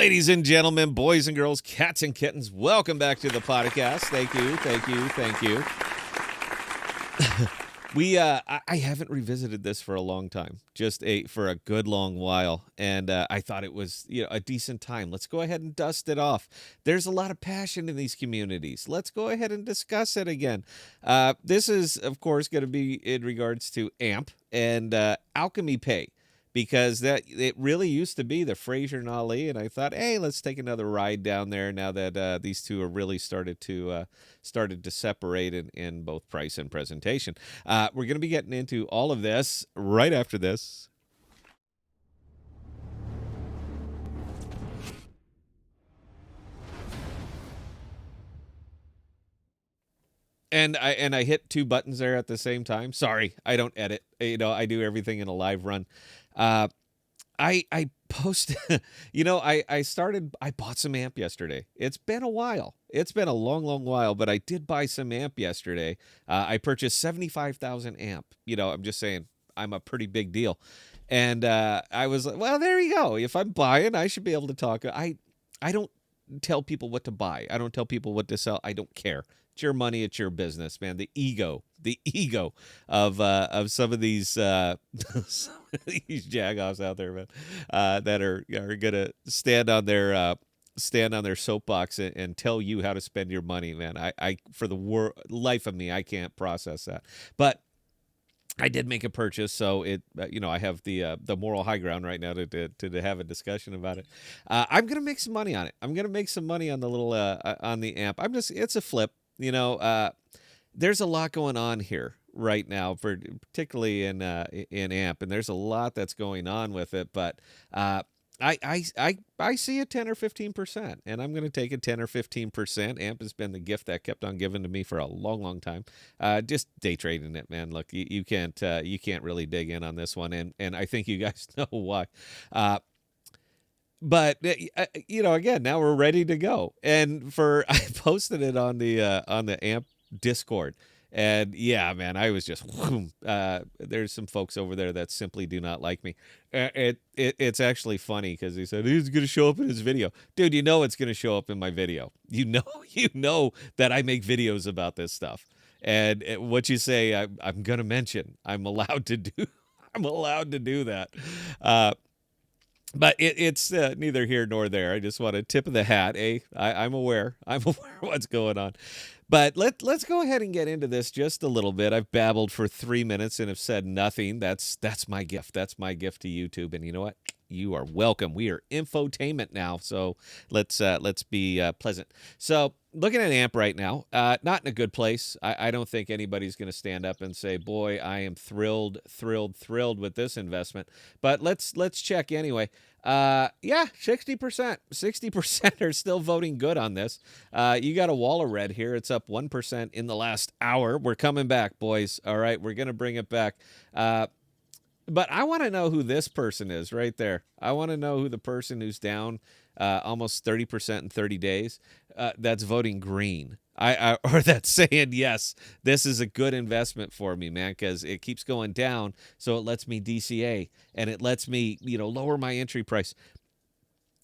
Ladies and gentlemen, boys and girls, cats and kittens, welcome back to the podcast. Thank you, thank you, thank you. I haven't revisited this for a long time, for a good long while, and I thought it was a decent time. Let's go ahead and dust it off. There's a lot of passion in these communities. Let's go ahead and discuss it again. This is, of course, going to be in regards to AMP and Alchemy Pay. Because that it really used to be the Fraser and Ali, and I thought, hey, let's take another ride down there now that these two are really started to separate in both price and presentation. We're going to be getting into all of this right after this. And I hit two buttons there at the same time. Sorry, I don't edit. I do everything in a live run. I posted, I bought some amp yesterday. It's been a while. It's been a long, long while, but I did buy some amp yesterday. I purchased 75,000 amp. I'm just saying I'm a pretty big deal. And I was like, well, there you go. If I'm buying, I should be able to talk. I don't tell people what to buy. I don't tell people what to sell. I don't care. It's your money. It's your business, man. The ego of some of these these jagoffs out there, man, that are gonna stand on their soapbox and tell you how to spend your money, man. I for the life of me, I can't process that. But I did make a purchase, so I have the moral high ground right now to have a discussion about it. I'm gonna make some money on it. I'm gonna make some money on the little on the amp. It's a flip. There's a lot going on here right now, particularly in amp, and there's a lot that's going on with it. But I see a 10 or 15%, and I'm going to take a 10 or 15%. AMP has been the gift that kept on giving to me for a long, long time. Just day trading it, man. Look, you can't really dig in on this one, and I think you guys know why. But again, now we're ready to go. And I posted it on the AMP Discord. And yeah, man, I was just there's some folks over there that simply do not like me. It's actually funny because he said he's going to show up in his video. Dude, it's going to show up in my video. You know that I make videos about this stuff. And what you say, I'm going to mention. I'm allowed to do. I'm allowed to do that. But it's neither here nor there. I just want a tip of the hat. I'm aware. I'm aware of what's going on. But let's go ahead and get into this just a little bit. I've babbled for 3 minutes and have said nothing. That's my gift. That's my gift to YouTube. And you know what? You are welcome. We are infotainment now, so let's be pleasant. So looking at AMP right now, not in a good place. I don't think anybody's going to stand up and say, "Boy, I am thrilled with this investment." But let's check anyway. Yeah, 60%. 60% are still voting good on this. You got a wall of red here. It's up 1% in the last hour. We're coming back, boys. All right, we're going to bring it back. But I want to know who this person is right there. I want to know who the person who's down almost 30% in 30 days that's voting green. Or that's saying, yes, this is a good investment for me, man, because it keeps going down. So it lets me DCA and it lets me, lower my entry price.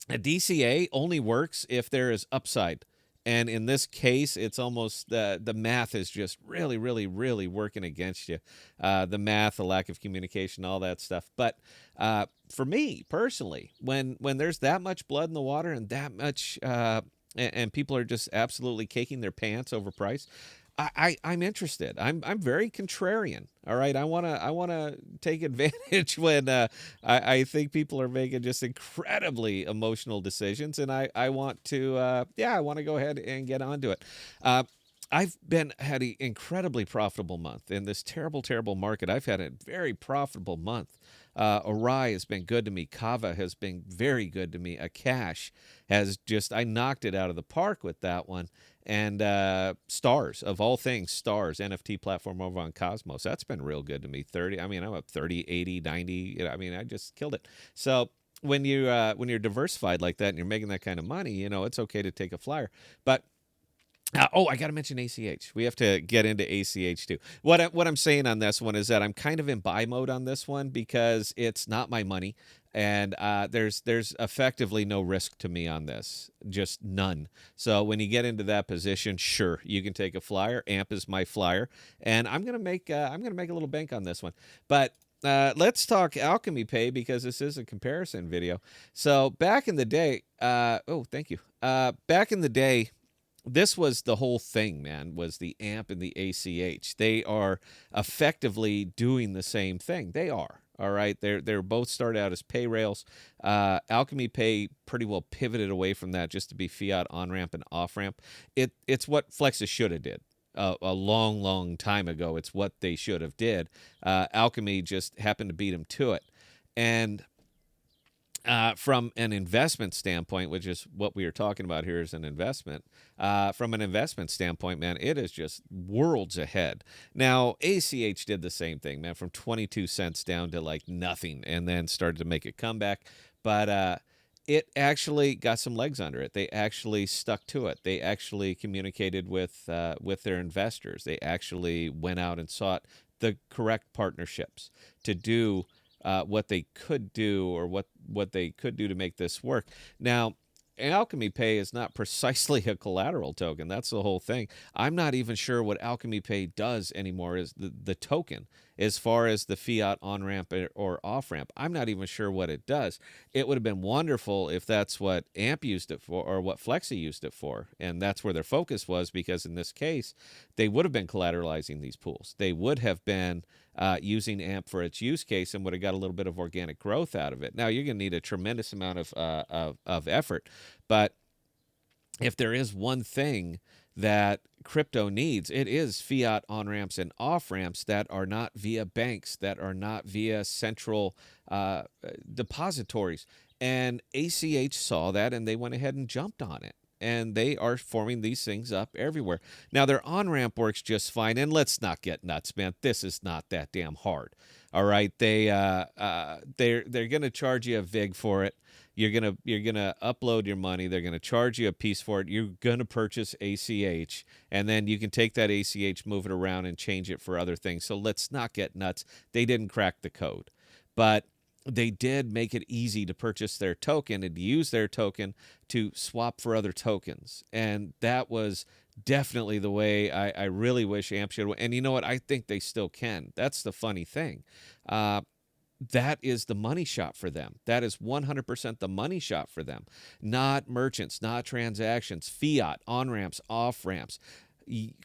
A DCA only works if there is upside. And in this case, it's almost the math is just really, really, really working against you. The math, the lack of communication, all that stuff. But for me personally, when there's that much blood in the water and that much, and people are just absolutely caking their pants over price, I'm interested. I'm very contrarian. All right, I wanna take advantage when I think people are making just incredibly emotional decisions, and I want to I want to go ahead and get onto it. I've had an incredibly profitable month in this terrible, terrible market. I've had a very profitable month. Arai has been good to me. Kava has been very good to me. Akash I knocked it out of the park with that one. And Stars, of all things, Stars, NFT platform over on Cosmos, that's been real good to me. I'm up 30, 80, 90. I just killed it. So when you're diversified like that and you're making that kind of money, it's okay to take a flyer. But I got to mention ACH. We have to get into ACH too. What I'm saying on this one is that I'm kind of in buy mode on this one because it's not my money, and there's effectively no risk to me on this, just none. So when you get into that position, sure, you can take a flyer. AMP is my flyer, and I'm gonna make a little bank on this one. But let's talk Alchemy Pay because this is a comparison video. So back in the day, thank you. Back in the day, this was the whole thing, man, was the AMP and the ACH. They are effectively doing the same thing. They are. All right. They're both started out as pay rails. Alchemy Pay pretty well pivoted away from that just to be fiat on ramp and off ramp. It's what Flexus should have did. A long, long time ago. It's what they should have did. Alchemy just happened to beat them to it. And from an investment standpoint, which is what we are talking about here is an investment. From an investment standpoint, man, it is just worlds ahead. Now, ACH did the same thing, man, from 22 cents down to like nothing and then started to make a comeback. But it actually got some legs under it. They actually stuck to it. They actually communicated with their investors. They actually went out and sought the correct partnerships to do what they could do or what they could do to make this work. Now, Alchemy Pay is not precisely a collateral token. That's the whole thing. I'm not even sure what Alchemy Pay does anymore is the token as far as the fiat on-ramp or off-ramp. I'm not even sure what it does. It would have been wonderful if that's what AMP used it for or what Flexi used it for, and that's where their focus was because in this case, they would have been collateralizing these pools. They would have been using AMP for its use case and would have got a little bit of organic growth out of it. Now, you're going to need a tremendous amount of effort, but if there is one thing that crypto needs, it is fiat on ramps and off ramps that are not via banks, that are not via central depositories. And ACH saw that and they went ahead and jumped on it. And they are forming these things up everywhere. Now, their on ramp works just fine. And let's not get nuts, man. This is not that damn hard. All right, they're gonna charge you a vig for it. You're gonna upload your money. They're gonna charge you a piece for it. You're gonna purchase ACH, and then you can take that ACH, move it around, and change it for other things. So let's not get nuts. They didn't crack the code, but they did make it easy to purchase their token and to use their token to swap for other tokens, and that was definitely the way I really wish AMP should. And you know what? I think they still can. That's the funny thing. That is the money shot for them. That is 100% the money shot for them. Not merchants, not transactions, fiat, on ramps, off ramps.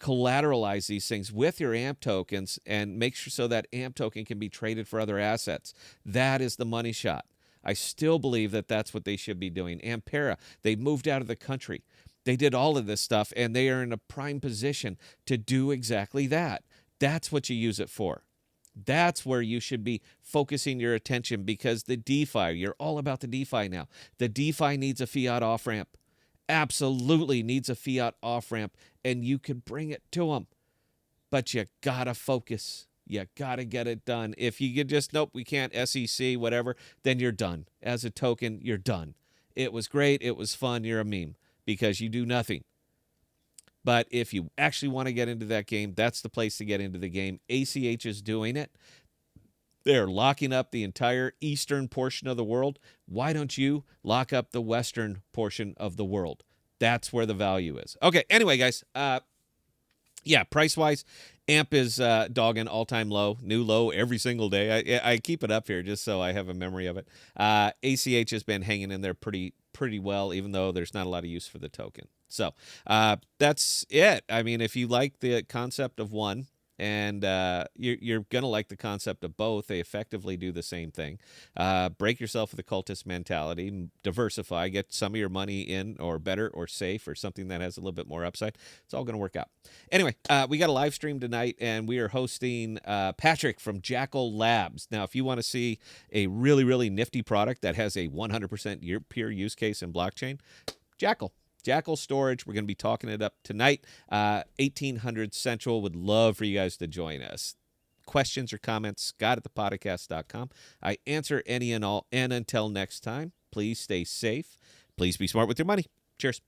Collateralize these things with your AMP tokens and make sure so that AMP token can be traded for other assets. That is the money shot. I still believe that that's what they should be doing. Ampera, they moved out of the country. They did all of this stuff, and they are in a prime position to do exactly that. That's what you use it for. That's where you should be focusing your attention because the DeFi, you're all about the DeFi now. The DeFi needs a fiat off-ramp. Absolutely needs a fiat off-ramp, and you can bring it to them. But you got to focus. You got to get it done. If you could just, nope, we can't, SEC, whatever, then you're done. As a token, you're done. It was great. It was fun. You're a meme because you do nothing. But if you actually want to get into that game, that's the place to get into the game. ACH is doing it. They're locking up the entire eastern portion of the world. Why don't you lock up the western portion of the world? That's where the value is. Okay, anyway, guys. Yeah, price-wise, AMP is dogging all-time low, new low every single day. I keep it up here just so I have a memory of it. ACH has been hanging in there pretty well, even though there's not a lot of use for the token. So that's it. I mean, if you like the concept of one, and you're going to like the concept of both. They effectively do the same thing. Break yourself with the cultist mentality. Diversify. Get some of your money in or better or safe or something that has a little bit more upside. It's all going to work out. Anyway, we got a live stream tonight, and we are hosting Patrick from Jackal Labs. Now, if you want to see a really, really nifty product that has a 100% peer use case in blockchain, Jackal Storage. We're going to be talking it up tonight, 1800 Central. Would love for you guys to join us. Questions or comments, scott@thepodcast.com. I answer any and all. And until next time, please stay safe. Please be smart with your money. Cheers.